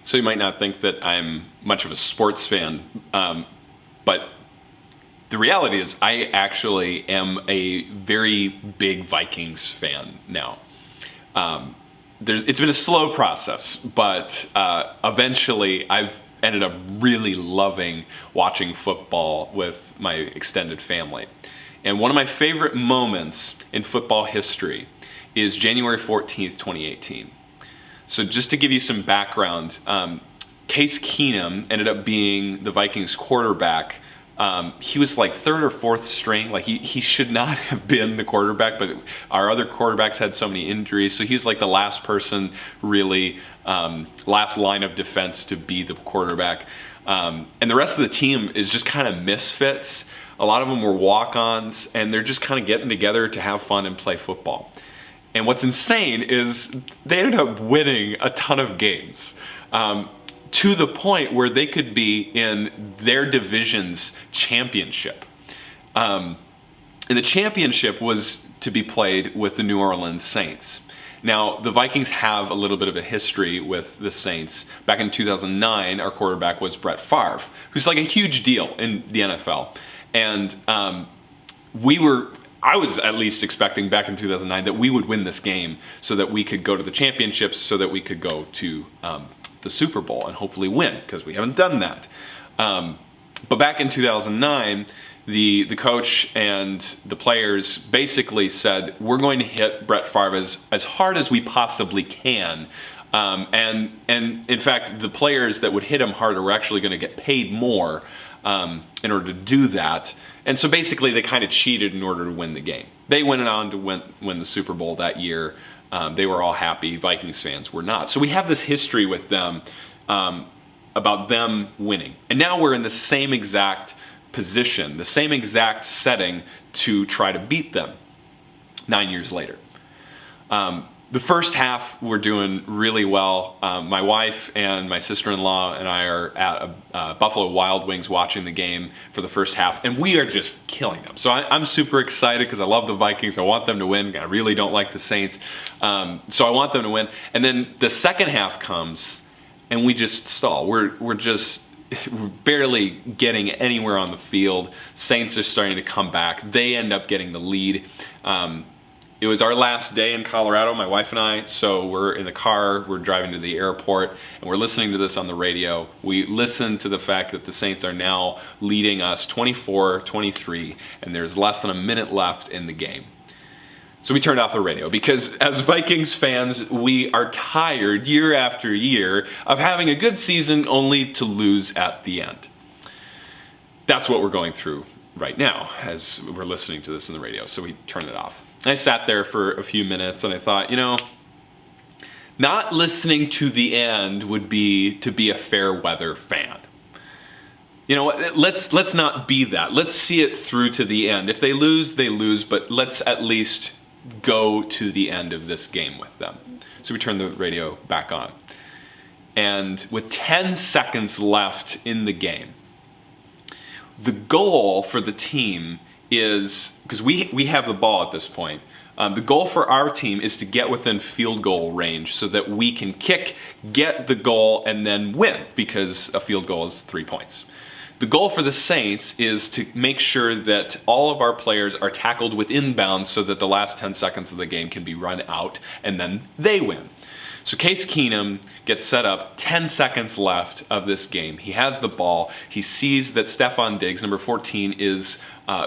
So you might not think that I'm much of a sports fan, but the reality is I actually am a very big Vikings fan now. It's been a slow process, but eventually I've ended up really loving watching football with my extended family. And one of my favorite moments in football history is January 14th, 2018. So just to give you some background, Case Keenum ended up being the Vikings quarterback. He was like third or fourth string. Like he should not have been the quarterback, but our other quarterbacks had so many injuries. So he was like the last person, really, last line of defense to be the quarterback. And the rest of the team is just kind of misfits. A lot of them were walk-ons, and they're just kind of getting together to have fun and play football. And what's insane is they ended up winning a ton of games. To the point where they could be in their division's championship. And the championship was to be played with the New Orleans Saints. Now, the Vikings have a little bit of a history with the Saints. Back in 2009, our quarterback was Brett Favre, who's like a huge deal in the NFL. And I was at least expecting back in 2009 that we would win this game so that we could go to the championships, so that we could go to the Super Bowl and hopefully win, because we haven't done that. But back in 2009, the coach and the players basically said, we're going to hit Brett Favre as hard as we possibly can. And in fact, the players that would hit him harder were actually going to get paid more in order to do that. And so basically they kind of cheated in order to win the game. They went on to win the Super Bowl that year. They were all happy. Vikings fans were not. So we have this history with them about them winning. And now we're in the same exact position, the same exact setting to try to beat them 9 years later. The first half, we're doing really well. My wife and my sister-in-law and I are at Buffalo Wild Wings watching the game for the first half, and we are just killing them. So I'm super excited because I love the Vikings. I want them to win. I really don't like the Saints. So I want them to win. And then the second half comes, and we just stall. We're just barely getting anywhere on the field. Saints are starting to come back. They end up getting the lead. It was our last day in Colorado, my wife and I, so we're in the car, we're driving to the airport, and we're listening to this on the radio. We listen to the fact that the Saints are now leading us 24-23, and there's less than a minute left in the game. So we turned off the radio, because as Vikings fans, we are tired year after year of having a good season only to lose at the end. That's what we're going through right now as we're listening to this in the radio, so we turned it off. I sat there for a few minutes and I thought, not listening to the end would be to be a fair weather fan. Let's not be that. Let's see it through to the end. If they lose, but let's at least go to the end of this game with them. So we turned the radio back on. And with 10 seconds left in the game, the goal for the team is, because we have the ball at this point, the goal for our team is to get within field goal range so that we can kick, get the goal, and then win, because a field goal is 3 points. The goal for the Saints is to make sure that all of our players are tackled within bounds so that the last 10 seconds of the game can be run out, and then they win. So Case Keenum gets set up, 10 seconds left of this game. He has the ball. He sees that Stefon Diggs, number 14, is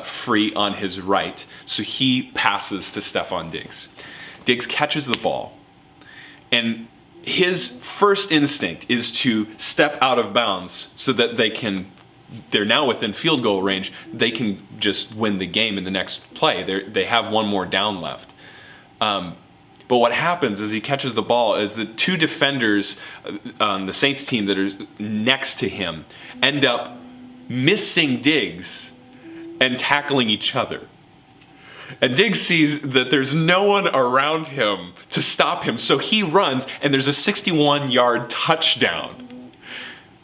free on his right. So he passes to Stefon Diggs. Diggs catches the ball. And his first instinct is to step out of bounds so that they're now within field goal range. They can just win the game in the next play. They have one more down left. But what happens is he catches the ball is the two defenders on the Saints team that are next to him end up missing Diggs and tackling each other. And Diggs sees that there's no one around him to stop him, so he runs, and there's a 61-yard touchdown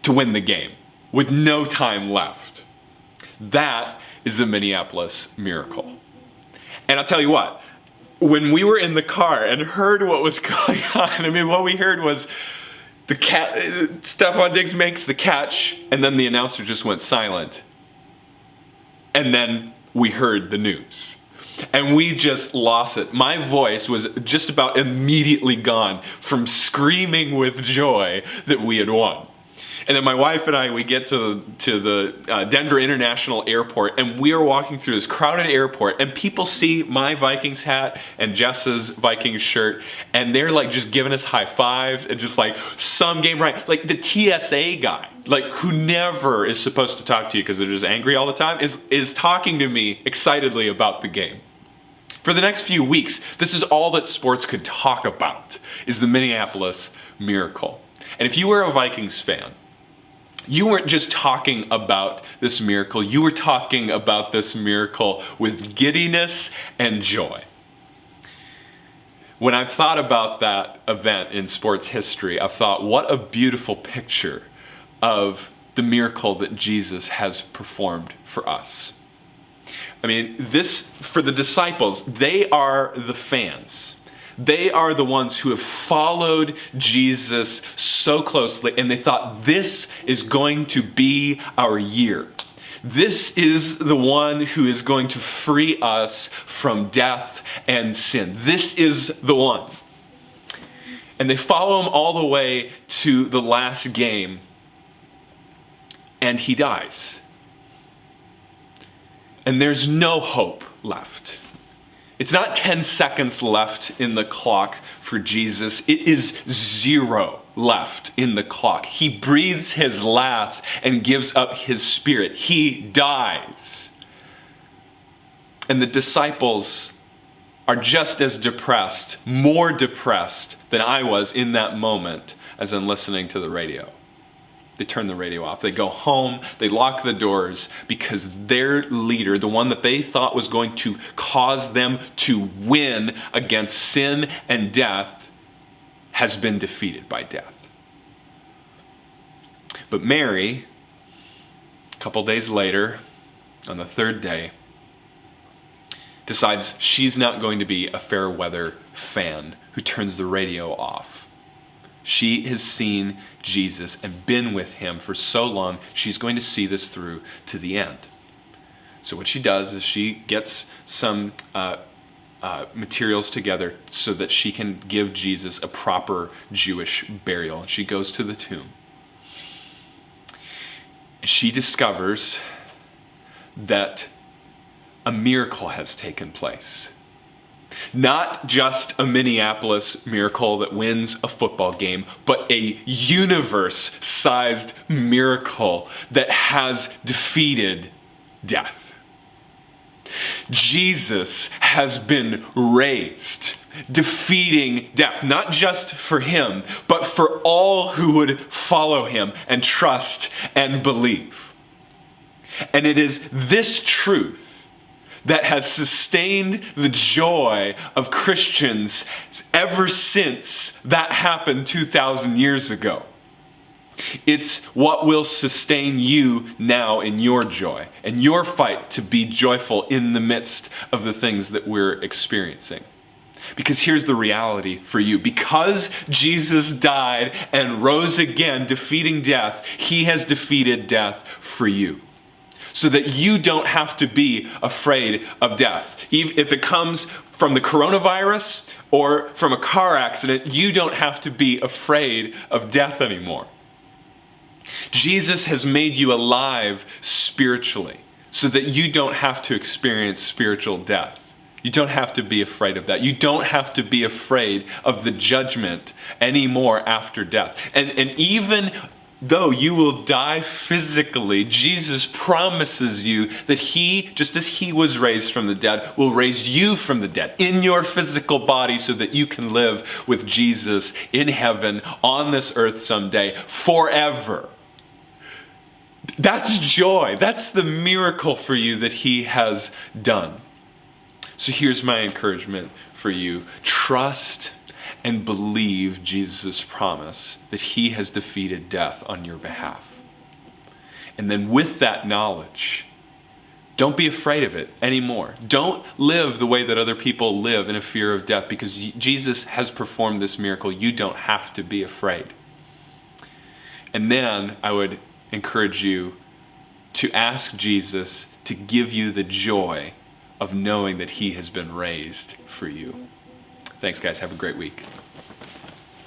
to win the game with no time left. That is the Minneapolis Miracle. And I'll tell you what, when we were in the car and heard what was going on, what we heard was Stefon Diggs makes the catch, and then the announcer just went silent. And then we heard the news. And we just lost it. My voice was just about immediately gone from screaming with joy that we had won. And then my wife and I, we get to the Denver International Airport, and we are walking through this crowded airport, and people see my Vikings hat and Jess's Vikings shirt, and they're like just giving us high fives and just like, some game right. Like the TSA guy, like who never is supposed to talk to you because they're just angry all the time, is talking to me excitedly about the game. For the next few weeks, this is all that sports could talk about, is the Minneapolis Miracle. And if you were a Vikings fan, you weren't just talking about this miracle, you were talking about this miracle with giddiness and joy. When I've thought about that event in sports history, I've thought, what a beautiful picture of the miracle that Jesus has performed for us. I mean, this, for the disciples, they are the fans. They are the ones who have followed Jesus so closely, and they thought, this is going to be our year. This is the one who is going to free us from death and sin. This is the one. And they follow him all the way to the last game, and he dies. And there's no hope left. It's not 10 seconds left in the clock for Jesus. It is 0 left in the clock. He breathes his last and gives up his spirit. He dies. And the disciples are just as depressed, more depressed than I was in that moment as in listening to the radio. They turn the radio off. They go home. They lock the doors because their leader, the one that they thought was going to cause them to win against sin and death, has been defeated by death. But Mary, a couple days later, on the third day, decides she's not going to be a fair weather fan who turns the radio off. She has seen Jesus and been with him for so long, she's going to see this through to the end. So what she does is she gets some materials together so that she can give Jesus a proper Jewish burial. She goes to the tomb. She discovers that a miracle has taken place. Not just a Minneapolis miracle that wins a football game, but a universe-sized miracle that has defeated death. Jesus has been raised, defeating death, not just for him, but for all who would follow him and trust and believe. And it is this truth that has sustained the joy of Christians ever since that happened 2,000 years ago. It's what will sustain you now in your joy and your fight to be joyful in the midst of the things that we're experiencing. Because here's the reality for you. Because Jesus died and rose again, defeating death, he has defeated death for you. So that you don't have to be afraid of death. If it comes from the coronavirus or from a car accident, you don't have to be afraid of death anymore. Jesus has made you alive spiritually so that you don't have to experience spiritual death. You don't have to be afraid of that. You don't have to be afraid of the judgment anymore after death. And even though you will die physically, Jesus promises you that he, just as he was raised from the dead, will raise you from the dead in your physical body so that you can live with Jesus in heaven on this earth someday forever. That's joy. That's the miracle for you that he has done. So here's my encouragement for you. Trust and believe Jesus' promise that he has defeated death on your behalf. And then with that knowledge, don't be afraid of it anymore. Don't live the way that other people live in a fear of death, because Jesus has performed this miracle. You don't have to be afraid. And then I would encourage you to ask Jesus to give you the joy of knowing that he has been raised for you. Thanks, guys. Have a great week.